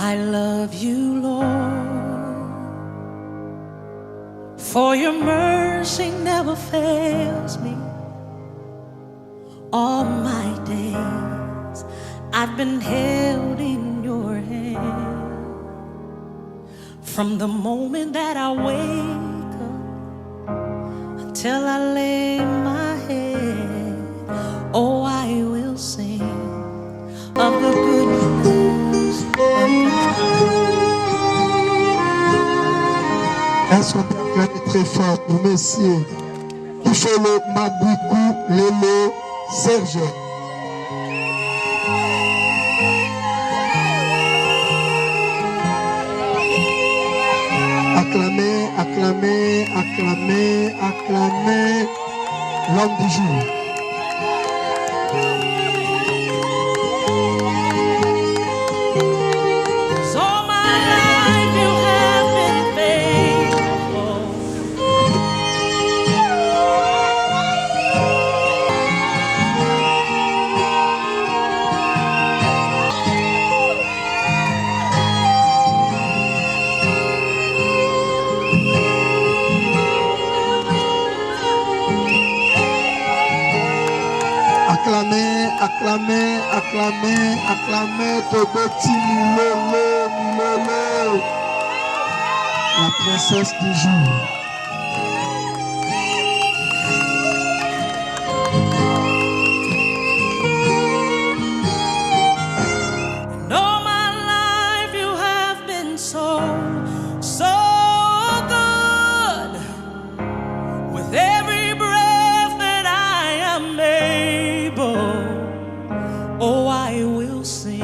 I love you, Lord, for your mercy never fails me. All my days I've been held in your hand. From the moment that I wake up until I lay my head, oh, I will sing of the goodness of God. Est-ce qu'on peut acclamer très fort pour messieurs qui fait le Maboukou, Lélo, Serge? Acclamez, acclamez, acclamez, acclamez l'homme du jour. Acclamez, acclamez, acclamez, acclamez Tobeti Milolo, Milolo, la princesse du jour. And all my life you have been so, so good. With every breath that I am able, oh, I will sing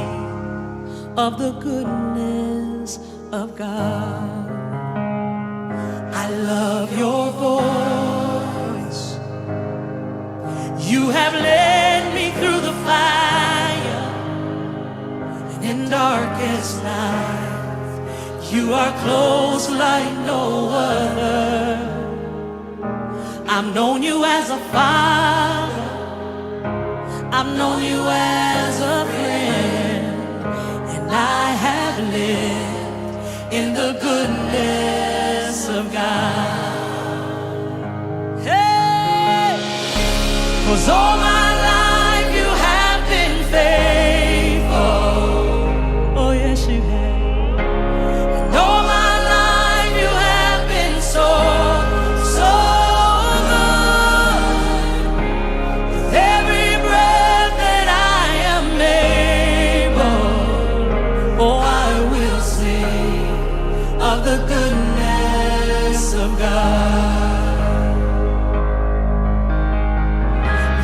of the goodness of God. I love your voice. You have led me through the fire, and in darkest night, you are close like no other. I've known you as a father, I've known you as a friend, and I have lived in the goodness of God. Hey, 'cause all my life you have been faithful. Oh yes, you have. And all my life you have been so, so good. With every breath that I am able, oh, I will sing of the goodness of God.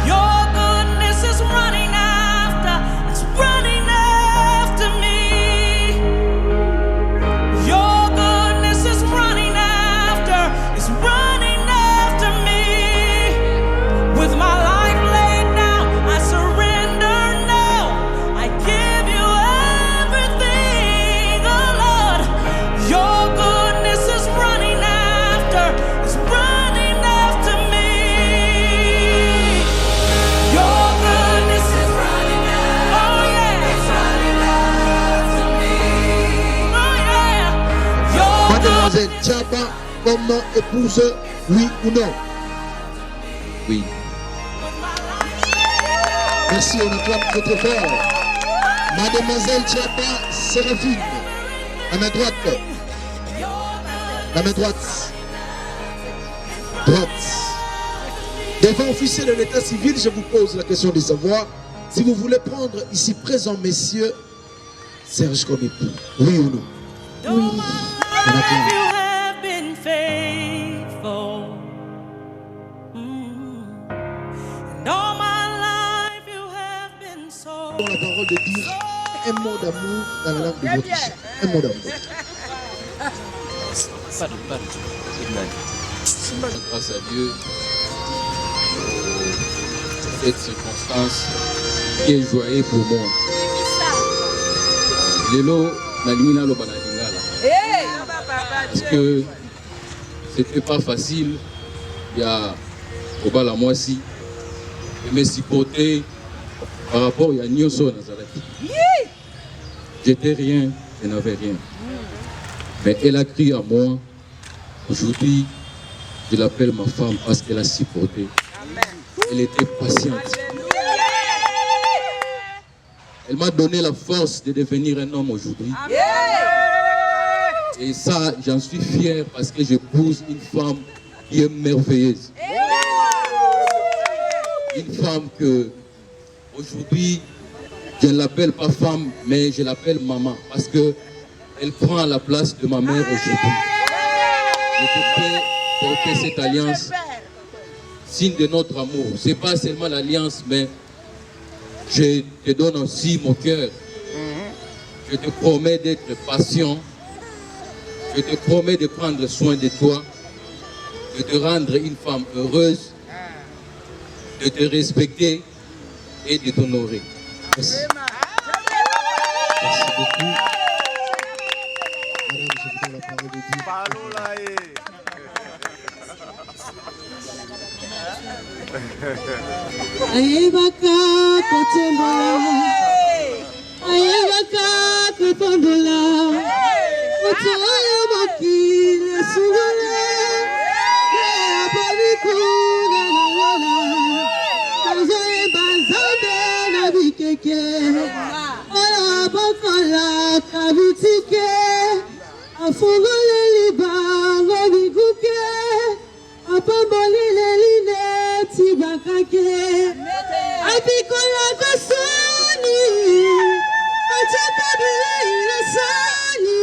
Your goodness is running after, it's running after me. Your goodness is running after, it's running after me. With my life laid down, I surrender now. I give you everything, oh Lord. Your goodness is running after, it's running after me. Your goodness is running after, oh yeah, it's running after me. Oh yeah, your Mademoiselle Tchaba, comme épouse, oui ou non? Oui. Merci, on acclame très très fort. Mademoiselle Tchaba Séraphine, la main droite. La main droite. Droite. Devant officier de l'état civil, je vous pose la question de savoir si vous voulez prendre ici présent, messieurs, Serge comme époux. Oui ou non? Oui. On acclame. You have been faithful. And all my life you have been so. La parole de dire un mot d'amour dans la langue de votre chien. Un mot d'amour. Grâce à Dieu pour cette circonstance qui est joyeuse pour moi. Lelo, Nalimina Lobana Lingala. Parce que c'était pas facile. Il y a Obala Moisi de me supporter par rapport à Nyoso Nazareth. J'étais rien, elle n'avait rien. Mais elle a cru à moi. Aujourd'hui, je l'appelle ma femme parce qu'elle a supporté. Elle était patiente. Elle m'a donné la force de devenir un homme aujourd'hui. Et ça, j'en suis fier parce que j'épouse une femme qui est merveilleuse. Une femme que, aujourd'hui, je ne l'appelle pas femme, mais je l'appelle maman parce qu'elle prend la place de ma mère aujourd'hui. Je te fais porter cette alliance, signe de notre amour. Ce n'est pas seulement l'alliance, mais je te donne aussi mon cœur. Je te promets d'être patient. Je te promets de prendre soin de toi, de te rendre une femme heureuse, de te respecter et de t'honorer. Merci. Merci beaucoup. Madame, je vous donne la parole de Dieu. Ayebaka kotombola, ayebaka kotombola, otoyo makile sugole, ababikuna wala, ozoye bazambe na bikeke, oyabakola kabutike, afungole libango biguke, apamboli leline tibakake, apikola kasoni, achakabile ilesani,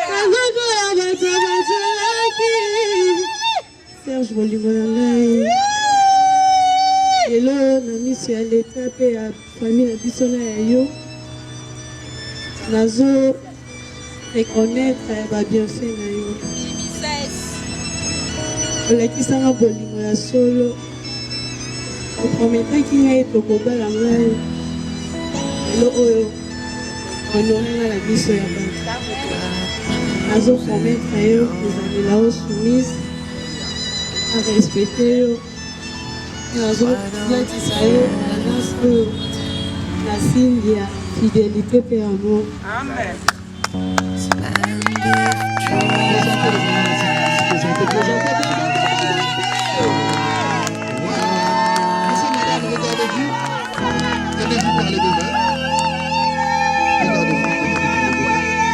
kagoko ya batabachalaki. Serge Bolingo na ngai, lelo na miso ya leta mpe ya famille na biso na ya yo, nazo reconnaître babienfait na yo. Olakisanga bolingo ya solo, oprometaki ngai tokobala ngai lelo oyo honore nga na biso ya bato. Nazopromettre yo kozala yo soumise, na respecte yo, nazolatisa yo alliance oyo na signe ya fidélité mpe amour. Amen.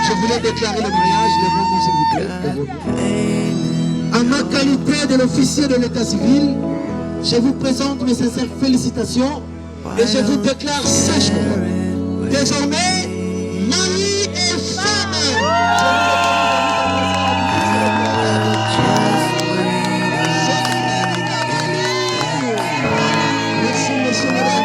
Je voulais déclarer le mariage, lèvez-vous s'il vous plaît. En ma qualité de l'officier de l'état civil, je vous présente mes sincères félicitations et je vous déclare sèchement, désormais, mari et femme. Merci, monsieur, madame.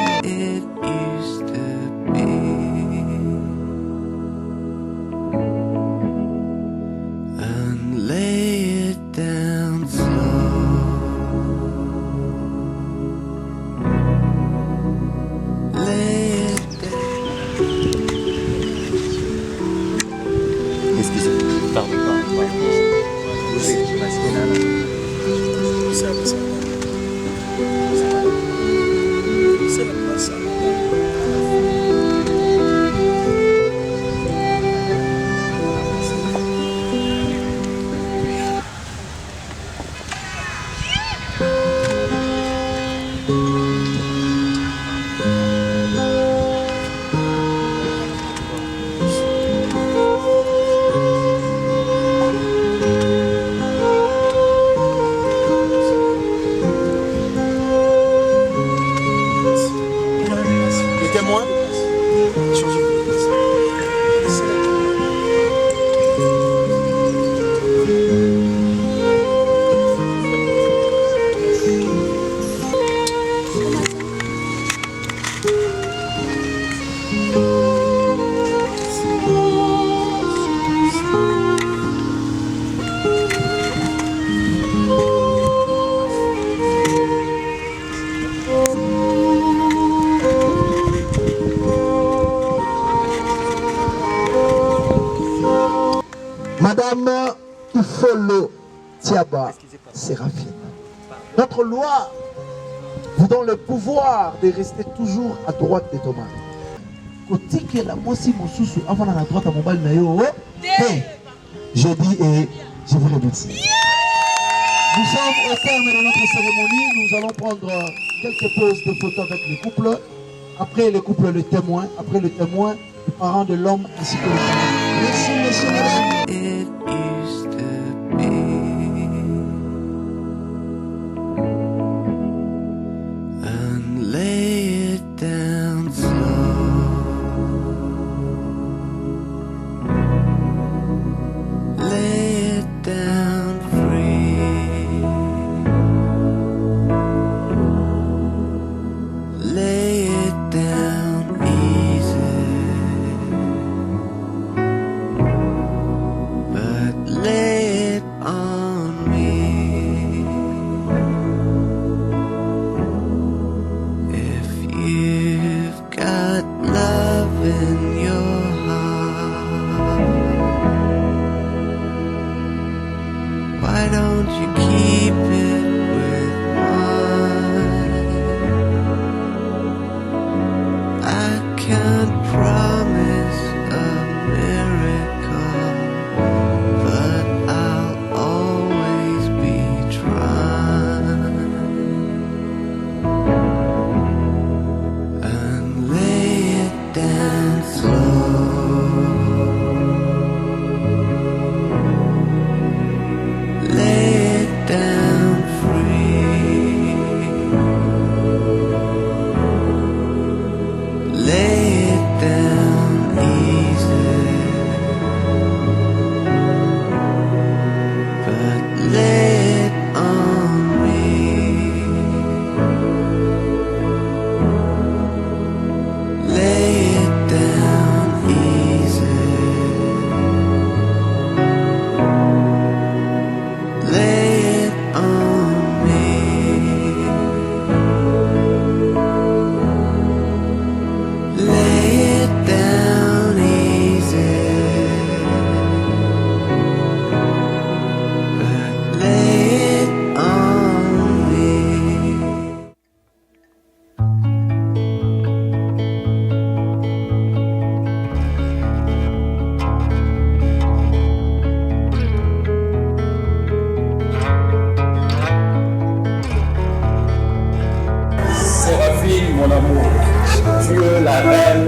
Madame Ifolo Tiaba Séraphine, notre loi vous donne le pouvoir de rester toujours à droite de ton mari. côté la moi si mon sous avant la droite à mon bal nayo. Je dis et je vous remercie. Nous sommes au terme de notre cérémonie. Nous allons prendre quelques pauses de photos avec les couples. Après le couple, le témoin. Après le témoin, les parents de l'homme ainsi que les parents. Merci, messieurs, mesdames. It used to be. And lay it down slow. Lay it down free. Lay it down easy. But lay it on me. If you've got love in your heart, why don't you keep it with mine? I can't promise a miracle, but I'll always be trying. And lay it down slow. Lay it down free. Lay it down easy. But lay it on me. Lay it down easy. Lay it on me. Lay it down easy. But lay it on me. Séraphine, mon amour, tu es la reine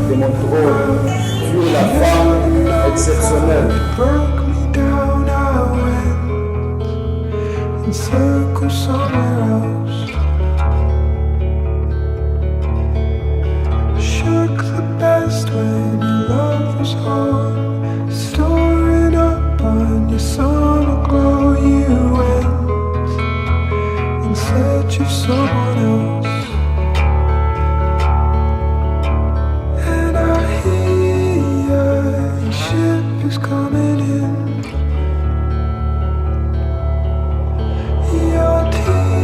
de mon trône, tu es la femme exceptionnelle. Broke me down, I went in circles somewhere else. Shook the best when your love was on, storing up on your summer glow. You went in search of someone else. And I hear your ship is coming in. Your tears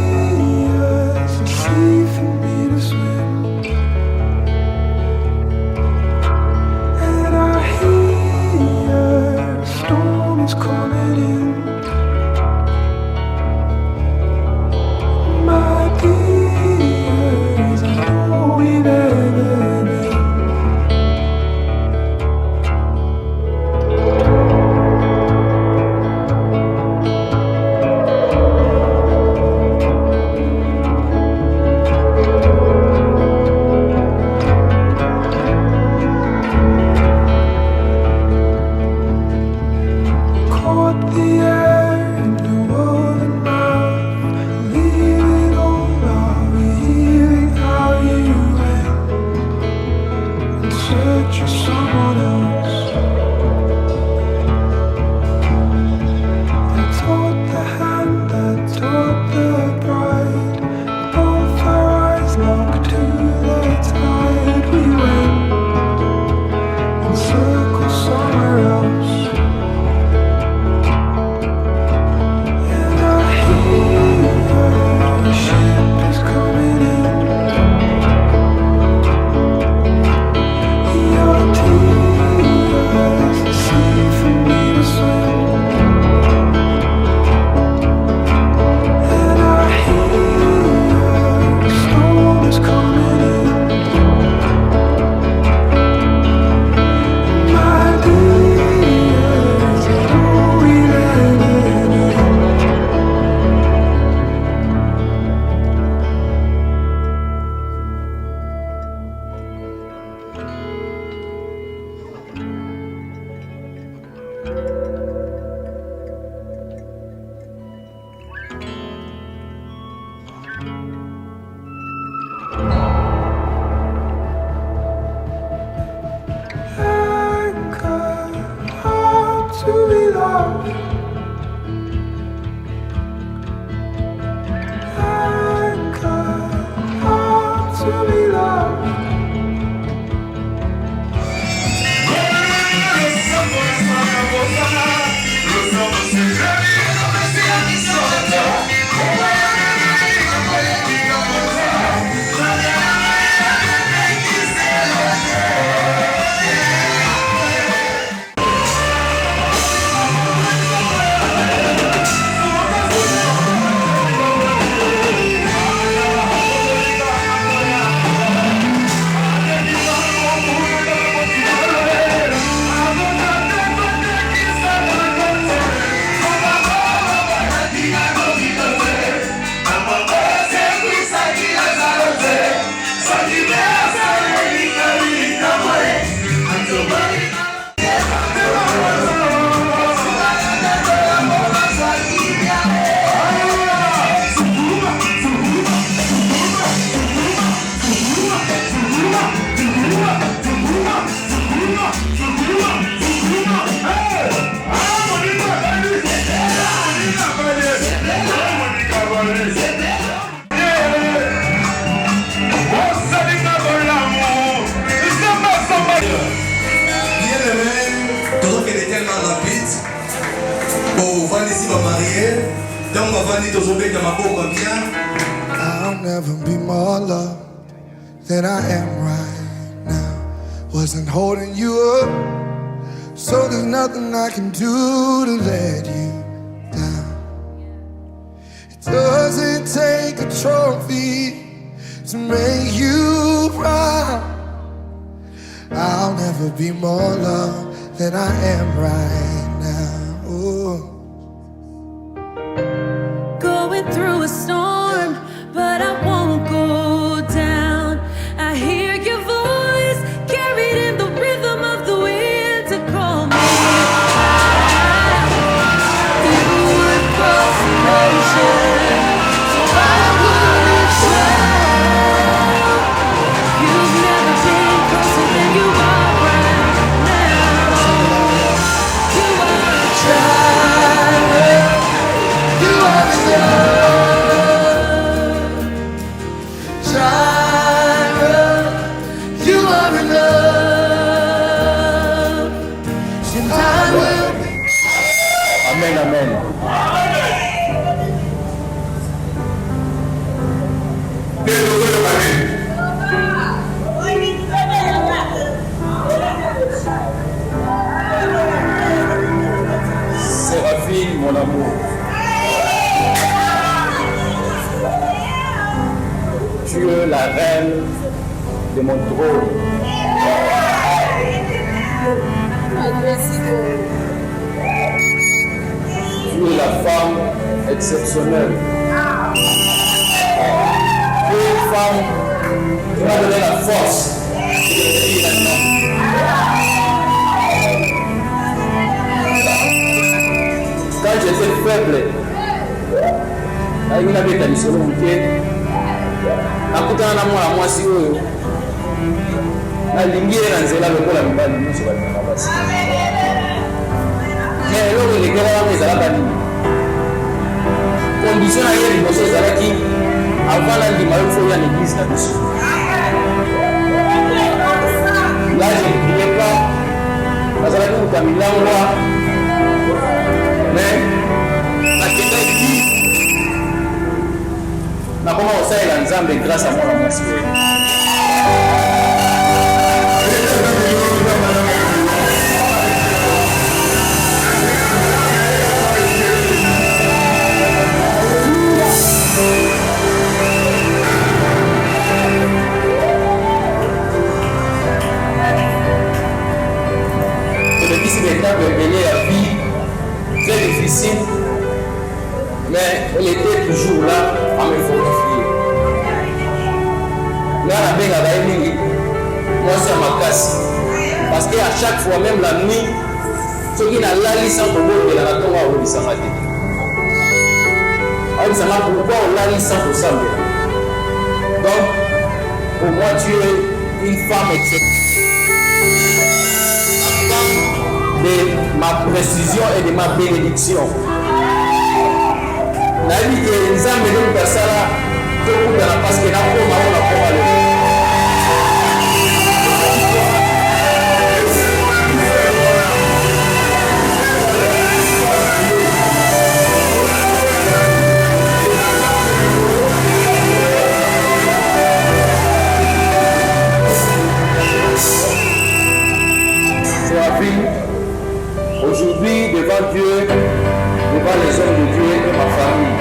I'll never be more loved than I am right now. Wasn't holding you up, so there's nothing I can do to let you down. It doesn't take a trophy to make you proud. I'll never be more loved than I am right now. Ooh. Going through a storm, but I won't go down. I hear your voice carried in the rhythm of the wind to call me out. You would cross an ocean, so I wouldn't drown. You've never been closer than you are right now. You are a child. You are enough, Jireh. You are enough, and I will be. Amen, amen. Séraphine, mon amour. Tu es la reine de mon trône. Tu es la femme exceptionnelle. Tu es une femme qui m'a donné la force de devenir un homme. Quand j'étais faible, avec une habitude de solitude, nakutana na mwana mwasi oyo nalingi ye na nzela lokola mibali nyonso balingaka basi me eloko elekela wana ezalaka nini kondisio na ye liboso ezalaki avant na ndima yo foya na église na biso là je ne priais pas nazalaki kuta milangwa mais nakendaki nakoma kosalela nzambe grâce à mwana mwasi oyo tolekisi l'étape ebele ya vie très difficile mais elle était toujours là à me fortifier. Là, la belle a mingi, moi c'est ma casse. Parce qu'à chaque fois, même la nuit, ceux qui n'ont pas licence pour vous, ils n'ont pas licence pour vous. Alors, ça m'a pourquoi on a licence pour ça. Donc, pour moi, tu es une femme exceptionnelle. De ma précision et de ma bénédiction. nayebi ke nzambe nde moto asala tokutana parceke nakoma oyo nakoma lelo aujourd'hui devant Dieu, devant les hommes de Dieu et ma famille.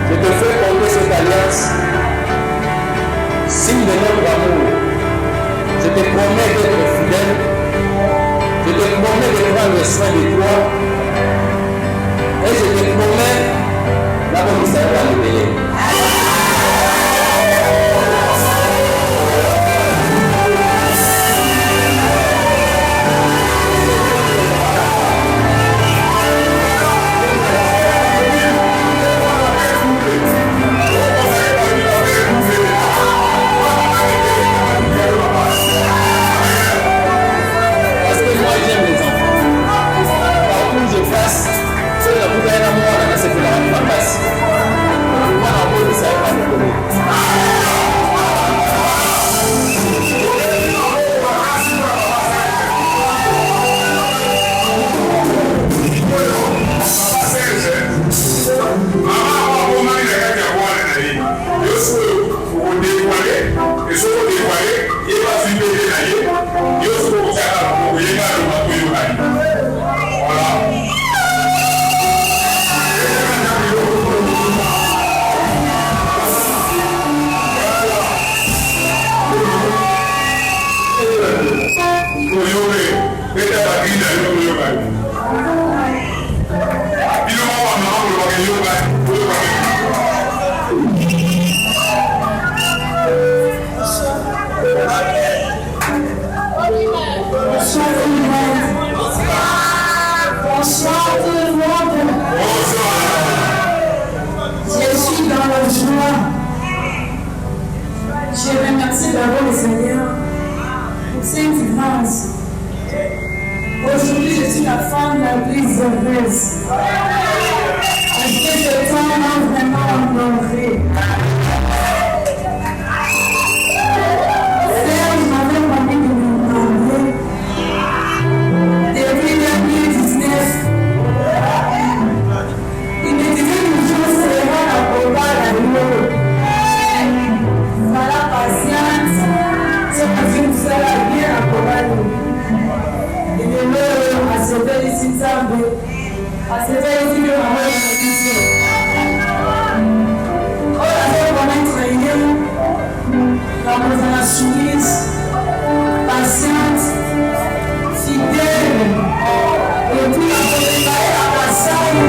Je te fais compter cette alliance, signe de notre amour. Je te promets d'être fidèle, je te promets de prendre soin de toi et je te promets la bonne histoire à l'éveiller. Bonsoir tout le monde. Je suis dans la joie. Je remercie d'abord le Seigneur pour cette grâce. Aujourd'hui, je suis la femme la plus heureuse. Parce que ce temps m'a vraiment honorée. Serge m'avait promis de me demander depuis 2019. Il me disait que je serai la combat à l'eau. Voilà, patience. C'est parce que vous serez bien à combat à l'eau. Et de l'eau, à se faire ici, à se faire ici, le maman de la mission. On a fait vraiment traîner. Dans la soumise, patiente, fidèle, et puis on peut préparer la passage.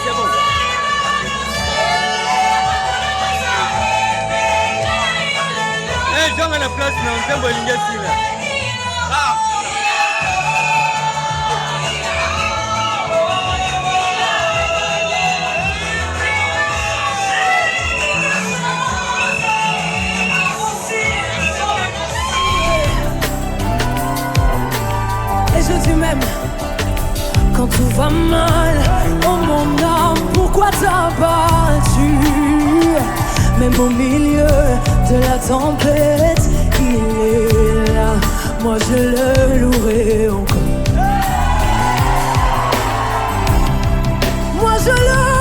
C'est bon. Eh, j'en ai la place, non, c'est bon, il y a là. Et je dis même, quand tout va mal, oh mon âme, pourquoi t'as battu? Même au milieu de la tempête, il est là, moi je le louerai encore. Moi je le